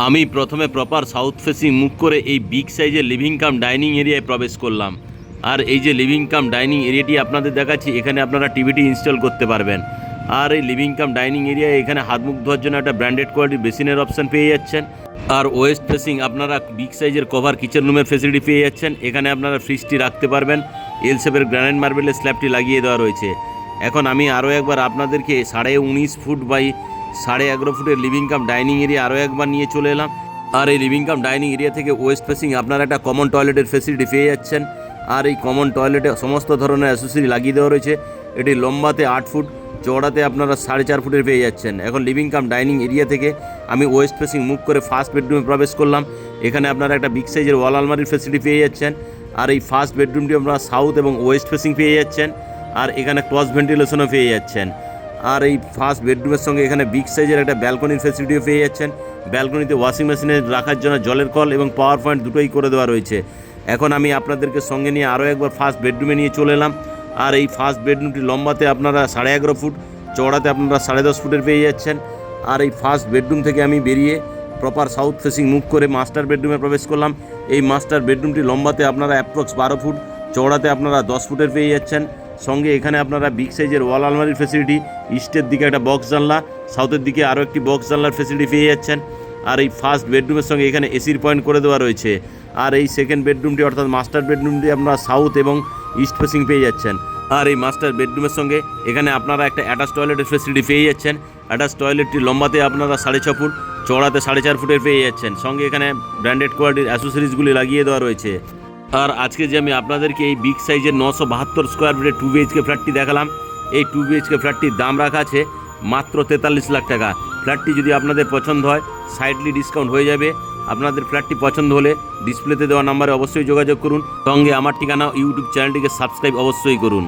আমি প্রথমে proper south facing মুখ করে এই বিগ সাইজের লিভিং কাম ডাইনিং এরিয়ায় প্রবেশ করলাম। আর এই যে লিভিং কাম ডাইনিং এরিয়াটি আপনাদের দেখাচ্ছি, এখানে আপনারা টিভিটি ইনস্টল করতে পারবেন। আর এই লিভিং কাম ডাইনিং এরিয়ায় এখানে হাত মুখ ধোয়ার জন্য একটা ব্র্যান্ডেড কোয়ালিটির বেসিনের অপশান পেয়ে যাচ্ছেন। আর ওয়েস্ট ফেসিং আপনারা বিগ সাইজের কভার কিচেন রুমের ফেসিলিটি পেয়ে যাচ্ছেন। এখানে আপনারা ফ্রিজটি রাখতে পারবেন। এল শেপের গ্রানাইট মার্বেলের স্ল্যাবটি লাগিয়ে দেওয়া রয়েছে। এখন আমি আরও একবার আপনাদেরকে 19.5 ফুট বাই 11.5 ফুটের লিভিং কাম ডাইনিং এরিয়া আরও একবার নিয়ে চলে এলাম। আর এই লিভিং কাম ডাইনিং এরিয়া থেকে ওয়েস্ট ফেসিং আপনারা একটা কমন টয়লেটের ফেসিলিটি পেয়ে যাচ্ছেন। আর এই কমন টয়লেটে সমস্ত ধরনের অ্যাসেসরি লাগিয়ে দেওয়া রয়েছে। এটি লম্বাতে 8 ফুট, চওড়াতে আপনারা 4.5 ফুটের পেয়ে যাচ্ছেন। এখন লিভিং কাম ডাইনিং এরিয়া থেকে আমি ওয়েস্ট ফেসিং মুভ করে ফার্স্ট বেডরুমে প্রবেশ করলাম। এখানে আপনারা একটা বিগ সাইজের ওয়াল আলমারির ফেসিলিটি পেয়ে যাচ্ছেন। আর এই ফার্স্ট বেডরুমটি আপনারা সাউথ এবং ওয়েস্ট ফেসিং পেয়ে যাচ্ছেন। আর এখানে ক্রস ভেন্টিলেশনও পেয়ে যাচ্ছেন। আর এই ফার্স্ট বেডরুমের সঙ্গে এখানে বিগ সাইজের একটা ব্যালকনির ফেসিলিটিও পেয়ে যাচ্ছেন। ব্যালকনিতে ওয়াশিং মেশিনে রাখার জন্য জলের কল এবং পাওয়ার পয়েন্ট দুটোই করে দেওয়া রয়েছে। এখন আমি আপনাদেরকে সঙ্গে নিয়ে আরও একবার ফার্স্ট বেডরুমে নিয়ে চলে এলাম। আর এই ফার্স্ট বেডরুমটি লম্বাতে আপনারা 11.5 ফুট, চওড়াতে আপনারা 10.5 ফুটের পেয়ে যাচ্ছেন। আর এই ফার্স্ট বেডরুম থেকে আমি বেরিয়ে প্রপার সাউথ ফেসিং মুভ করে মাস্টার বেডরুমে প্রবেশ করলাম। এই মাস্টার বেডরুমটি লম্বাতে আপনারা অ্যাপ্রক্স 12 ফুট, চওড়াতে আপনারা 10 ফুটের পেয়ে যাচ্ছেন। সঙ্গে এখানে আপনারা বিগ সাইজের ওয়াল আলমারির ফেসিলিটি, ইস্টের দিকে একটা বক্স জানলা, সাউথের দিকে আরও একটি বক্স জানলার ফেসিলিটি পেয়ে যাচ্ছেন। আর এই ফার্স্ট বেডরুমের সঙ্গে এখানে এসির পয়েন্ট করে দেওয়া রয়েছে। আর এই সেকেন্ড বেডরুমটি অর্থাৎ মাস্টার বেডরুমটি আপনারা সাউথ এবং ইস্ট ফেসিং পেয়ে যাচ্ছেন। আর এই মাস্টার বেডরুমের সঙ্গে এখানে আপনারা একটা অ্যাটাচ টয়লেটের ফেসিলিটি পেয়ে যাচ্ছেন। অ্যাটাচ টয়লেটটি লম্বাতে আপনারা 6.5 ফুট, চওড়াতে 4.5 ফুটের পেয়ে যাচ্ছেন। সঙ্গে এখানে ব্র্যান্ডেড কোয়ালিটির অ্যাসেসরিজগুলি লাগিয়ে দেওয়া রয়েছে। আর আজকে যে আমি আপনাদেরকে এই বিগ সাইজের 972 স্কোয়ার ফিটের 2 BHK ফ্ল্যাটটি দেখালাম, এই 2 BHK ফ্ল্যাটটির দাম রাখা আছে মাত্র 43 লাখ টাকা। ফ্ল্যাটটি যদি আপনাদের পছন্দ হয় সাইডলি ডিসকাউন্ট হয়ে যাবে। আপনাদের ফ্ল্যাটটি পছন্দ হলে ডিসপ্লেতে দেওয়া নাম্বারে অবশ্যই যোগাযোগ করুন। সঙ্গে আমার ঠিকানা ইউটিউব চ্যানেলটিকে সাবস্ক্রাইব অবশ্যই করুন।